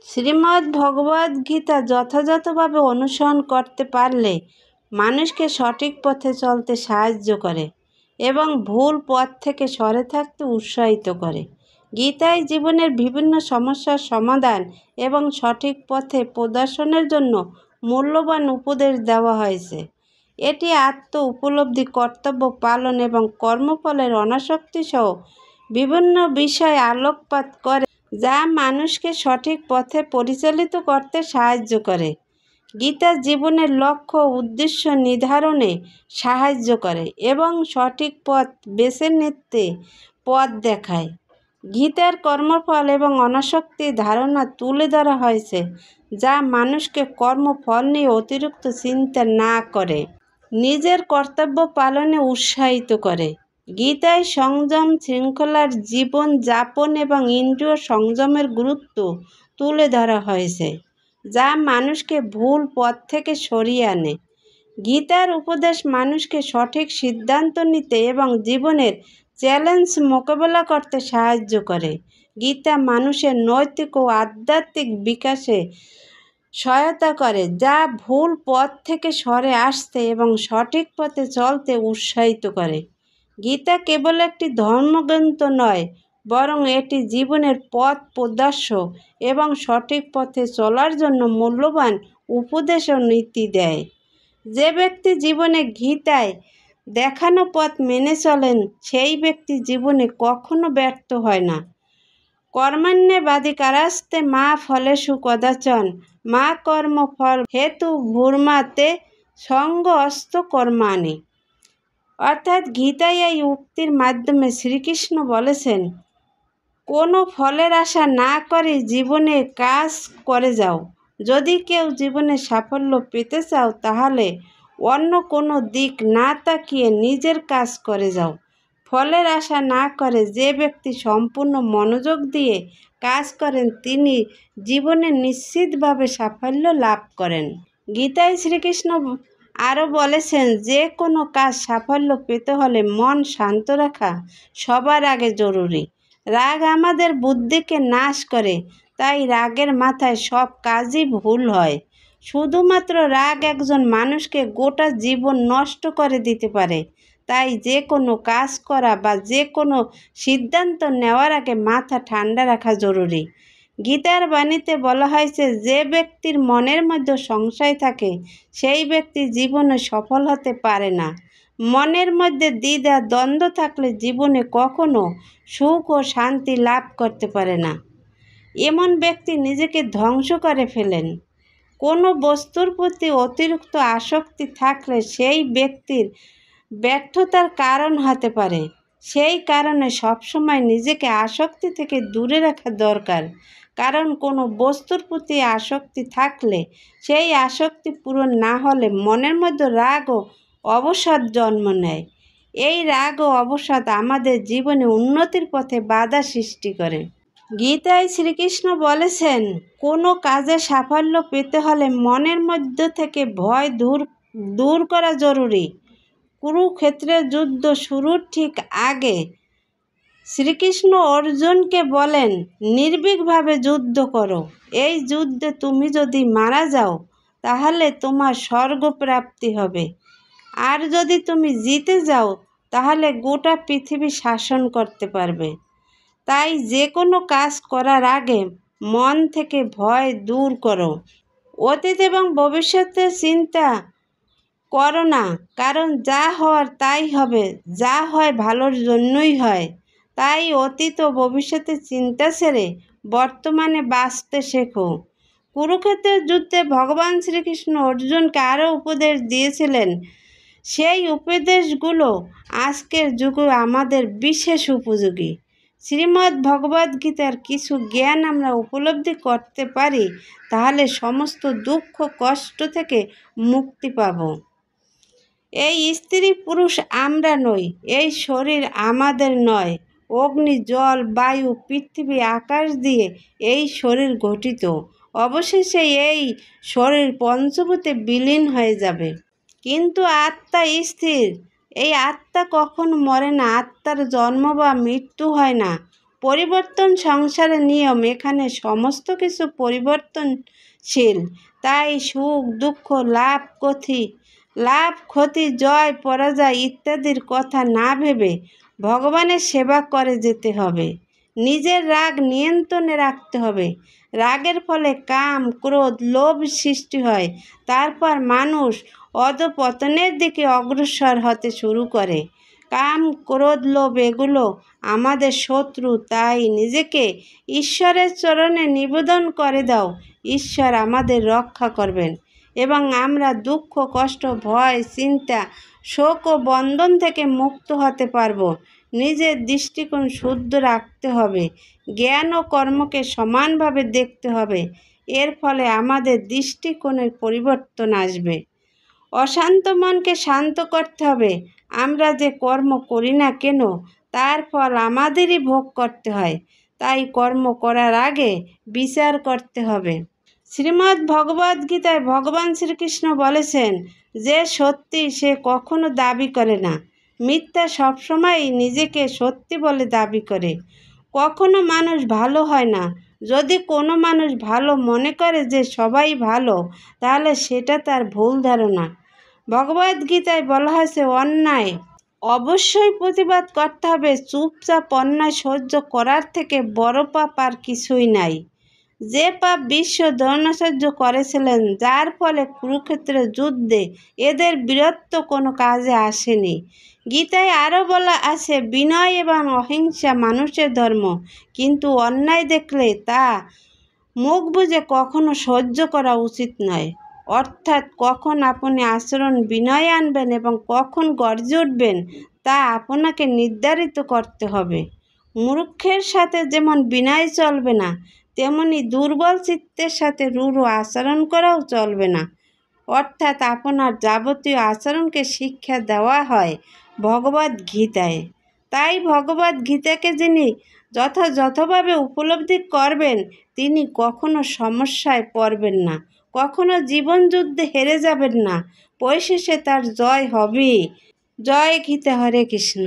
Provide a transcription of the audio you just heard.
শ্রীমদ্ ভগবদ্ গীতা যথাযথভাবে অনুসরণ করতে পারলে মানুষকে সঠিক পথে চলতে সাহায্য করে এবং ভুল পথ থেকে সরে থাকতে উৎসাহিত করে। গীতায় জীবনের বিভিন্ন সমস্যার সমাধান এবং সঠিক পথে প্রদর্শনের জন্য মূল্যবান উপদেশ দেওয়া হয়েছে। এটি উপলব্ধি, কর্তব্য পালন এবং কর্মফলের অনাসক্তি সহ বিভিন্ন বিষয়ে আলোকপাত করে, যা মানুষকে সঠিক পথে পরিচালিত করতে সাহায্য করে। গীতা জীবনের লক্ষ্য ও উদ্দেশ্য নির্ধারণে সাহায্য করে এবং সঠিক পথ বেছে নিতে পথ দেখায়। গীতার কর্মফল এবং অনাসক্তির ধারণা তুলে ধরা হয়েছে, যা মানুষকে কর্মফল নিয়ে অতিরিক্ত চিন্তা না করে নিজের কর্তব্য পালনে উৎসাহিত করে। গীতায় সংযম, শৃঙ্খলার জীবন যাপন এবং ইন্দ্রিয় সংযমের গুরুত্ব তুলে ধরা হয়েছে, যা মানুষকে ভুল পথ থেকে সরিয়ে আনে। গীতার উপদেশ মানুষকে সঠিক সিদ্ধান্ত নিতে এবং জীবনের চ্যালেঞ্জ মোকাবেলা করতে সাহায্য করে। গীতা মানুষের নৈতিক ও আধ্যাত্মিক বিকাশে সহায়তা করে, যা ভুল পথ থেকে সরে আসতে এবং সঠিক পথে চলতে উৎসাহিত করে। গীতা কেবল একটি ধর্মগ্রন্থ নয়, বরং এটি জীবনের পথ প্রদর্শক এবং সঠিক পথে চলার জন্য মূল্যবান উপদেশ ও নীতি দেয়। যে ব্যক্তি জীবনে গীতায় দেখানো পথ মেনে চলেন, সেই ব্যক্তি জীবনে কখনো ব্যর্থ হয় না। কর্মণ্যেবাধিকারস্তে মা ফলেষু কদাচন মা কর্ম ফল হেতু ভূর্মাতে সঙ্গস্ত কর্মাণি। অর্থাৎ গীতায় এই উক্তির মাধ্যমে শ্রীকৃষ্ণ বলেছেন, কোনো ফলের আশা না করে জীবনে কাজ করে যাও। যদি কেউ জীবনে সাফল্য পেতে চাও, তাহলে অন্য কোনো দিক না তাকিয়ে নিজের কাজ করে যাও। ফলের আশা না করে যে ব্যক্তি সম্পূর্ণ মনোযোগ দিয়ে কাজ করেন, তিনি জীবনে নিশ্চিতভাবে সাফল্য লাভ করেন। গীতায় শ্রীকৃষ্ণ আরও বলেছেন, যে কোনো কাজ সাফল্য পেতে হলে মন শান্ত রাখা সবার আগে জরুরি। রাগ আমাদের বুদ্ধিকে নাশ করে, তাই রাগের মাথায় সব কাজই ভুল হয়। শুধুমাত্র রাগ একজন মানুষকে গোটা জীবন নষ্ট করে দিতে পারে। তাই যে কোনো কাজ করা বা যে কোনো সিদ্ধান্ত নেওয়ার আগে মাথা ঠান্ডা রাখা জরুরি। গীতার বাণীতে বলা হয়েছে, যে ব্যক্তির মনের মধ্যে সংশয় থাকে, সেই ব্যক্তি জীবনে সফল হতে পারে না। মনের মধ্যে দ্বিধা দ্বন্দ্ব থাকলে জীবনে কখনো সুখ ও শান্তি লাভ করতে পারে না। এমন ব্যক্তি নিজেকে ধ্বংস করে ফেলেন। কোনো বস্তুর প্রতি অতিরিক্ত আসক্তি থাকলে সেই ব্যক্তির ব্যর্থতার কারণ হতে পারে। সেই কারণে সবসময় নিজেকে আসক্তি থেকে দূরে রাখা দরকার। কারণ কোনো বস্তুর প্রতি আসক্তি থাকলে সেই আসক্তি পূরণ না হলে মনের মধ্যে রাগ ও অবসাদ জন্ম নেয়। এই রাগ ও অবসাদ আমাদের জীবনে উন্নতির পথে বাধা সৃষ্টি করে। গীতায় শ্রীকৃষ্ণ বলেছেন, কোনো কাজে সাফল্য পেতে হলে মনের মধ্য থেকে ভয় দূর করা জরুরি। কুরুক্ষেত্রের যুদ্ধ শুরুর ঠিক আগে শ্রীকৃষ্ণ অর্জুনকে বলেন, নির্ভীকভাবে যুদ্ধ করো। এই যুদ্ধে তুমি যদি মারা যাও, তাহলে তোমার স্বর্গপ্রাপ্তি হবে। আর যদি তুমি জিতে যাও, তাহলে গোটা পৃথিবী শাসন করতে পারবে। তাই যে কোনো কাজ করার আগে মন থেকে ভয় দূর করো। অতীত এবং ভবিষ্যতের চিন্তা করো না, কারণ যা হওয়ার তাই হবে। যা হয় ভালোর জন্যই হয়। তাই অতীত ও ভবিষ্যতের চিন্তা ছেড়ে বর্তমানে বাঁচতে শেখো। কুরুক্ষেত্রের যুদ্ধে ভগবান শ্রীকৃষ্ণ অর্জুনকে আরও উপদেশ দিয়েছিলেন। সেই উপদেশগুলো আজকের যুগে আমাদের বিশেষ উপযোগী। শ্রীমদ্ ভগবদ্ গীতার কিছু জ্ঞান আমরা উপলব্ধি করতে পারি, তাহলে সমস্ত দুঃখ কষ্ট থেকে মুক্তি পাব। এই স্ত্রী পুরুষ আমরা নই, এই শরীর আমাদের নয়। অগ্নি, জল, বায়ু, পৃথিবী, আকাশ দিয়ে এই শরীর গঠিত। অবশেষে এই শরীর পঞ্চভূতে বিলীন হয়ে যাবে। কিন্তু আত্মা স্থির। এই আত্মা কখনো মরে না। আত্মার জন্ম বা মৃত্যু হয় না। পরিবর্তন সংসারের নিয়ম, এখানে সমস্ত কিছু পরিবর্তনশীল। তাই সুখ দুঃখ, লাভ ক্ষতি, জয় পরাজয় ইত্যাদির কথা না ভেবে ভগবানের সেবা করে যেতে হবে। নিজের রাগ নিয়ন্ত্রণে রাখতে হবে। রাগের ফলে কাম, ক্রোধ, লোভ সৃষ্টি হয়। তারপর মানুষ অধঃপতনের দিকে অগ্রসর হতে শুরু করে। কাম, ক্রোধ, লোভ এগুলো আমাদের শত্রু। তাই নিজেকে ঈশ্বরের চরণে নিবেদন করে দাও। ঈশ্বর আমাদের রক্ষা করবেন এবং আমরা দুঃখ, কষ্ট, ভয়, চিন্তা, শোক ও বন্ধন থেকে মুক্ত হতে পারব। নিজের দৃষ্টিকোণ শুদ্ধ রাখতে হবে। জ্ঞান ও কর্মকে সমানভাবে দেখতে হবে। এর ফলে আমাদের দৃষ্টিকোণের পরিবর্তন আসবে। অশান্ত মনকে শান্ত করতে হবে। আমরা যে কর্ম করি না কেন তার ফল আমাদেরই ভোগ করতে হয়। তাই কর্ম করার আগে বিচার করতে হবে। শ্রীমদ্ ভগবদ্গীতায় ভগবান শ্রীকৃষ্ণ বলেছেন, যে সত্যি সে কখনো দাবি করে না। মিথ্যা সবসময়ই নিজেকে সত্যি বলে দাবি করে। কখনো মানুষ ভালো হয় না। যদি কোনো মানুষ ভালো মনে করে যে সবাই ভালো, তাহলে সেটা তার ভুল ধারণা। ভগবদ্গীতায় বলা হয়েছে, অন্যায় অবশ্যই প্রতিবাদ করতে হবে। চুপচাপ অন্যায় সহ্য করার থেকে বড় পাপ আর কিছুই নাই। যে পাপ বিশ্ব দ্রোণাচার্য করেছিলেন, যার ফলে কুরুক্ষেত্রের যুদ্ধে এদের বীরত্ব কোনো কাজে আসেনি। গীতায় আরও বলা আছে, বিনয় এবং অহিংসা মানুষের ধর্ম, কিন্তু অন্যায় দেখলে তা মুখ বুজে কখনো সহ্য করা উচিত নয়। অর্থাৎ কখন আপনি আচরণ বিনয় আনবেন এবং কখন গর্জে উঠবেন তা আপনাকে নির্ধারিত করতে হবে। মূর্খের সাথে যেমন বিনয় চলবে না, তেমনি দুর্বল চিত্তের সাথে রূঢ় আচরণ করাও চলবে না। অর্থাৎ আপনার যাবতীয় আচরণকে শিক্ষা দেওয়া হয় ভগবদ্গীতায়। তাই ভগবদ্গীতাকে যিনি যথাযথভাবে উপলব্ধি করবেন, তিনি কখনো সমস্যায় পড়বেন না, কখনো জীবনযুদ্ধে হেরে যাবেন না। পরিশেষে তার জয় হবেই। জয় গীতা। হরে কৃষ্ণ।